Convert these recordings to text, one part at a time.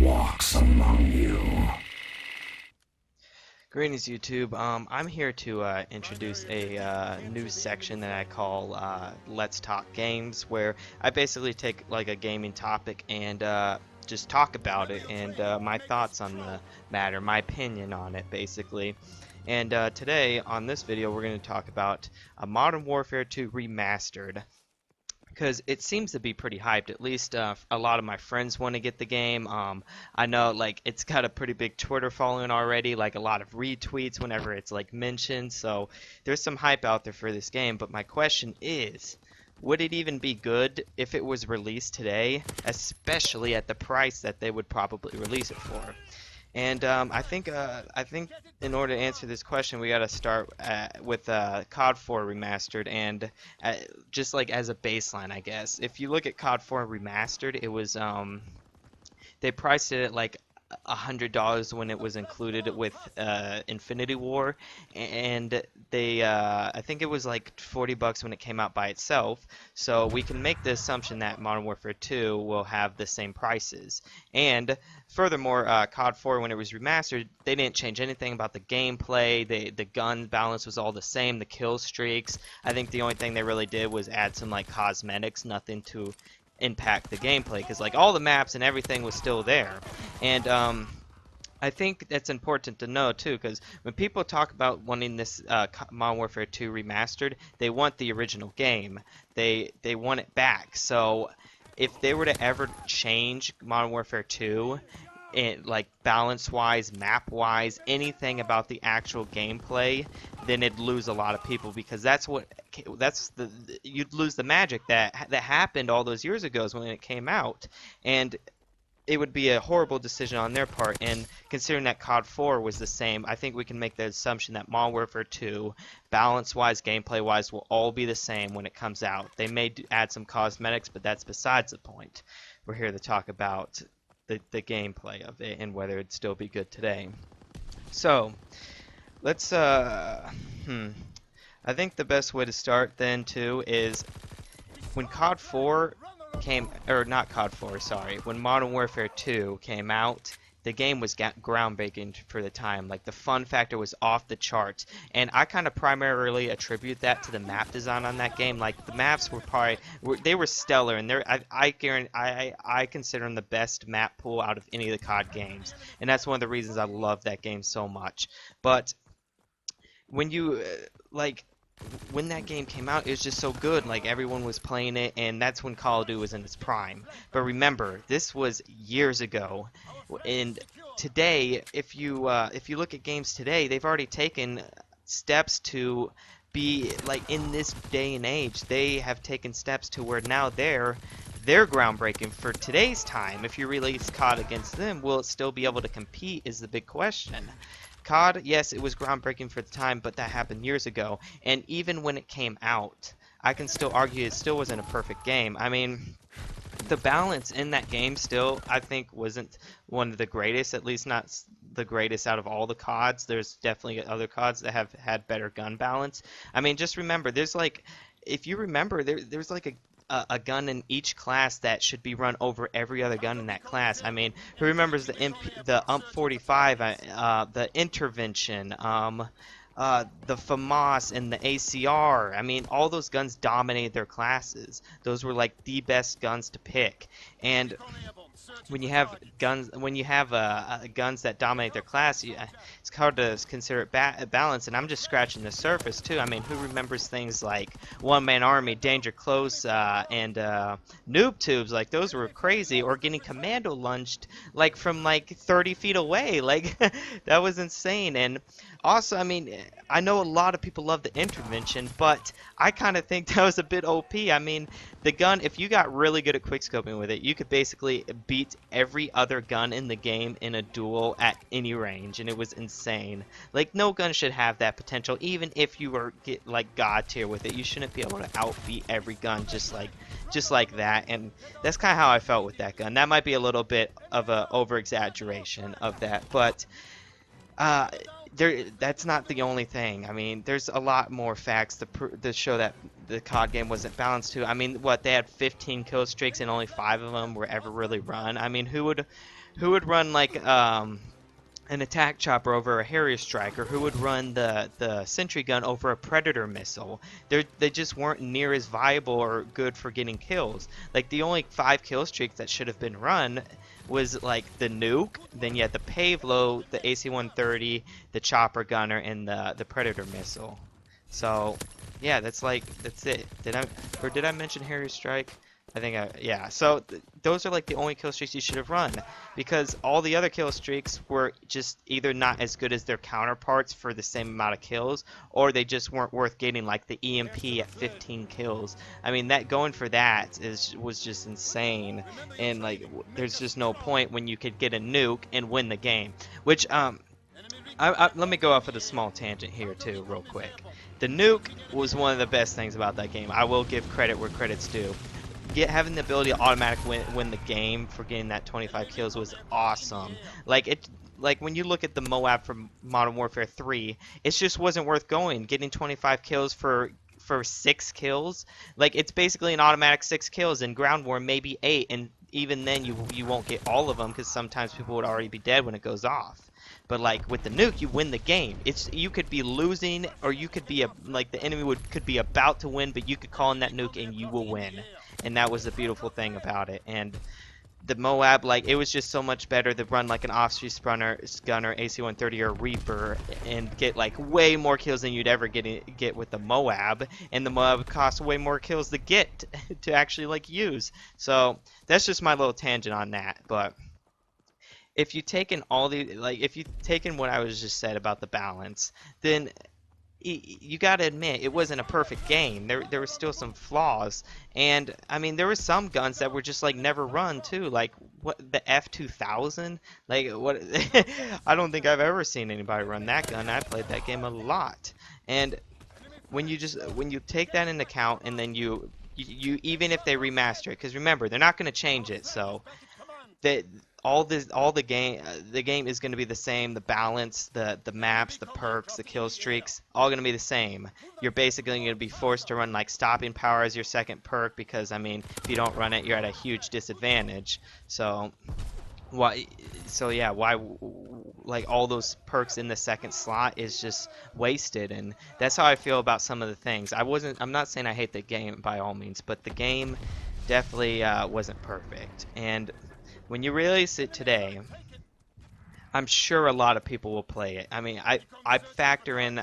walks among you. Greetings, YouTube. I'm here to introduce a new section that I call Let's Talk Games, where I basically take like a gaming topic and just talk about it and my thoughts on the matter, my opinion on it, basically. And today, on this video, we're going to talk about Modern Warfare 2 Remastered, because it seems to be pretty hyped. At least a lot of my friends want to get the game. I know like it's got a pretty big Twitter following already, like a lot of retweets whenever it's like mentioned. So there's some hype out there for this game. But my question is, would it even be good if it was released today, especially at the price that they would probably release it for? And I think in order to answer this question, we got to start with COD 4 Remastered, and just like as a baseline, I guess. If you look at COD 4 Remastered, it was they priced it at like $100 when it was included with Infinity War, and they I think it was like $40 when it came out by itself. So we can make the assumption that Modern Warfare 2 will have the same prices. And furthermore, COD 4, when it was remastered, they didn't change anything about the gameplay. The gun balance was all the same. The kill streaks, I think the only thing they really did was add some like cosmetics, nothing to impact the gameplay, because like all the maps and everything was still there. And I think that's important to know too, because when people talk about wanting this Modern Warfare 2 remastered, they want the original game. They want it back. So if they were to ever change Modern Warfare 2, like balance-wise, map-wise, anything about the actual gameplay, then it'd lose a lot of people, because you'd lose the magic that happened all those years ago when it came out, and it would be a horrible decision on their part. And considering that COD 4 was the same, I think we can make the assumption that Modern Warfare 2, balance-wise, gameplay-wise, will all be the same when it comes out. They may add some cosmetics, but that's besides the point. We're here to talk about the gameplay of it and whether it'd still be good today. So let's I think the best way to start then too is when COD 4 came, or not COD 4, sorry, when Modern Warfare 2 came out, the game was groundbreaking for the time. Like, the fun factor was off the charts, and I kind of primarily attribute that to the map design on that game. Like, the maps were probably they were stellar, and I consider them the best map pool out of any of the COD games, and that's one of the reasons I love that game so much. But when you when that game came out, it was just so good. Like, everyone was playing it, and that's when Call of Duty was in its prime. But remember, this was years ago, and today, if you look at games today, they've already taken steps to be like, in this day and age, they have taken steps to where now they're groundbreaking for today's time. If you release COD against them, will it still be able to compete is the big question. COD, yes, it was groundbreaking for the time, but that happened years ago. And even when it came out, I can still argue it still wasn't a perfect game. I mean, the balance in that game still, I think, wasn't one of the greatest, at least not the greatest out of all the CODs. There's definitely other CODs that have had better gun balance. I mean, just remember, there's like, if you remember, there's like a gun in each class that should be run over every other gun in that class. I mean, who remembers the UMP45, the Intervention, the FAMAS, and the ACR? I mean, all those guns dominated their classes. Those were like the best guns to pick. And when you have guns, guns that dominate their class, it's hard to consider it balance. And I'm just scratching the surface too. I mean, who remembers things like One Man Army, Danger Close, and Noob Tubes? Like, those were crazy. Or getting commando lunged like from like 30 feet away. Like, that was insane. And also, I mean, I know a lot of people love the Intervention, but I kind of think that was a bit OP. I mean, the gun, if you got really good at quickscoping with it, you could basically beat every other gun in the game in a duel at any range, and it was insane. Like, no gun should have that potential. Even if you were like god tier with it, you shouldn't be able to outbeat every gun just like that. And that's kind of how I felt with that gun. That might be a little bit of a over exaggeration of that, but that's not the only thing. I mean, there's a lot more facts to show that the COD game wasn't balanced too. I mean, what, they had 15 kill streaks and only 5 of them were ever really run. I mean, who would run like an attack chopper over a Harrier striker? Who would run the sentry gun over a predator missile? They just weren't near as viable or good for getting kills. Like the only 5 kill streaks that should have been run was like the nuke, then you had the Pavlo, the AC-130, the chopper gunner, and the predator missile. So yeah, that's it. Did I mention Harrier strike? I think yeah. So those are like the only kill streaks you should have run, because all the other kill streaks were just either not as good as their counterparts for the same amount of kills, or they just weren't worth getting, like the EMP at 15 kills. I mean, that going for that was just insane, and like there's just no point when you could get a nuke and win the game. Which let me go off with a small tangent here too, real quick. The nuke was one of the best things about that game. I will give credit where credit's due. Having the ability to automatically win the game for getting that 25 kills was awesome. Like when you look at the MWII from Modern Warfare 3, it just wasn't worth going. Getting 25 kills for 6 kills, like it's basically an automatic 6 kills. In Ground War, maybe 8, and even then you won't get all of them because sometimes people would already be dead when it goes off. But like with the nuke, you win the game. You could be losing, or you could be the enemy could be about to win, but you could call in that nuke and you will win. And that was the beautiful thing about it. And the MWII, like, it was just so much better to run like an off-street gunner, AC-130, or Reaper, and get like way more kills than you'd ever get with the MWII. And the MWII costs way more kills to get to actually like use. So that's just my little tangent on that. But if you taken if you taken what I was just said about the balance, then you gotta admit it wasn't a perfect game. There were still some flaws, and I mean there were some guns that were just like never run too, like what, the F2000, like what I don't think I've ever seen anybody run that gun. I played that game a lot, and when you take that into account, and then you even if they remaster it, because remember they're not gonna change it, so that the game is going to be the same. The balance, the maps, the perks, the kill streaks, all going to be the same. You're basically going to be forced to run like stopping power as your second perk, because I mean if you don't run it you're at a huge disadvantage. So why like all those perks in the second slot is just wasted, and that's how I feel about some of the things. I'm not saying I hate the game by all means, but the game definitely wasn't perfect. And when you release it today, I'm sure a lot of people will play it. I mean, I factor in,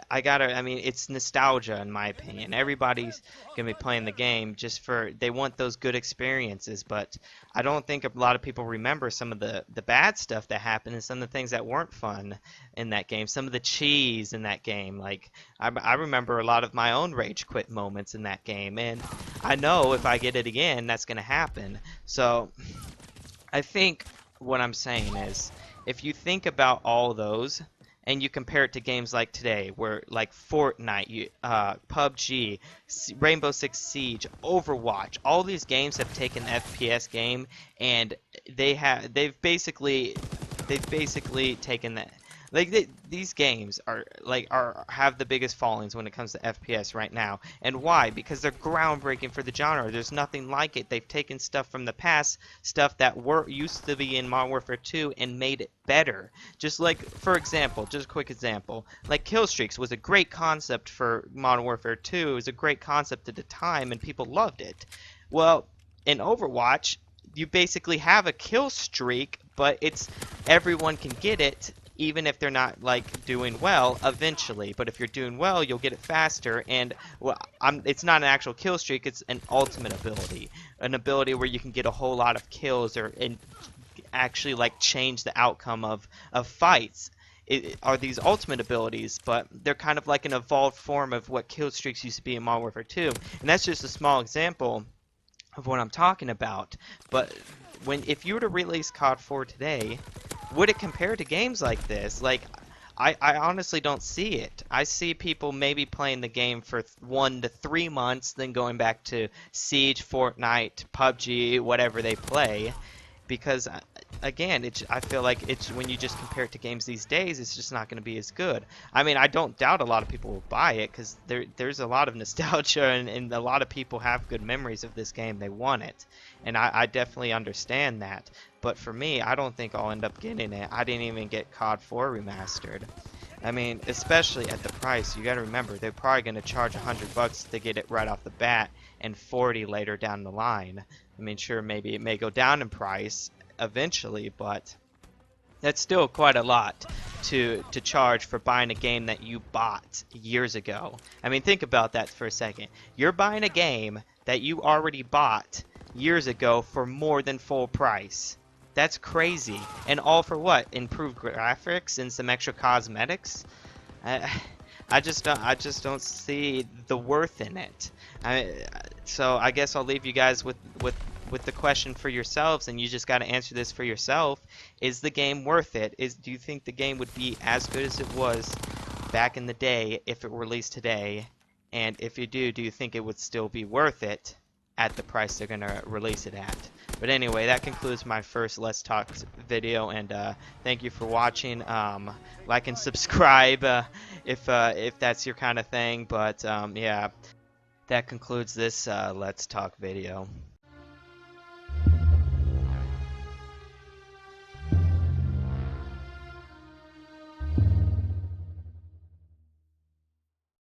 I mean, it's nostalgia in my opinion. Everybody's gonna be playing the game just they want those good experiences, but I don't think a lot of people remember some of the bad stuff that happened and some of the things that weren't fun in that game. Some of the cheese in that game, like I remember a lot of my own rage quit moments in that game, and I know if I get it again, that's gonna happen. So I think what I'm saying is, if you think about all those and you compare it to games like today, where like Fortnite, PUBG, Rainbow Six Siege, Overwatch, all these games have taken the FPS game and they've basically taken that. Like these games have the biggest fallings when it comes to FPS right now. And why? Because they're groundbreaking for the genre. There's nothing like it. They've taken stuff from the past, stuff that used to be in Modern Warfare 2, and made it better. Just like, for example, just a quick example, like kill streaks was a great concept for Modern Warfare 2. It was a great concept at the time, and people loved it. Well, in Overwatch, you basically have a kill streak, but everyone can get it, even if they're not like doing well eventually. But if you're doing well, you'll get it faster. And it's not an actual kill streak, it's an ultimate ability, an ability where you can get a whole lot of kills and actually like change the outcome of fights. Are these ultimate abilities, but they're kind of like an evolved form of what kill streaks used to be in Modern Warfare 2. And that's just a small example of what I'm talking about. But if you were to release COD 4 today, would it compare to games like this? Like, I honestly don't see it. I see people maybe playing the game for 1 to 3 months, then going back to Siege, Fortnite, PUBG, whatever they play, because again, I feel like it's when you just compare it to games these days, it's just not going to be as good. I mean, I don't doubt a lot of people will buy it because there's a lot of nostalgia and a lot of people have good memories of this game. They want it, and I definitely understand that. But for me, I don't think I'll end up getting it. I didn't even get COD 4 Remastered. I mean, especially at the price, you got to remember they're probably going to charge $100 to get it right off the bat, and 40 later down the line. I mean, sure, maybe it may go down in price eventually, but that's still quite a lot to charge for buying a game that you bought years ago. I mean, think about that for a second. You're buying a game that you already bought years ago for more than full price. That's crazy. And all for what? Improved graphics and some extra cosmetics? I just don't see the worth in it. So I guess I'll leave you guys with the question for yourselves, and you just got to answer this for yourself. Is the game worth it? Do you think the game would be as good as it was back in the day if it were released today? And if you do you think it would still be worth it at the price they're gonna release it at? But anyway, that concludes my first Let's Talk video, and thank you for watching. Like and subscribe if that's your kind of thing. But yeah, that concludes this Let's Talk video.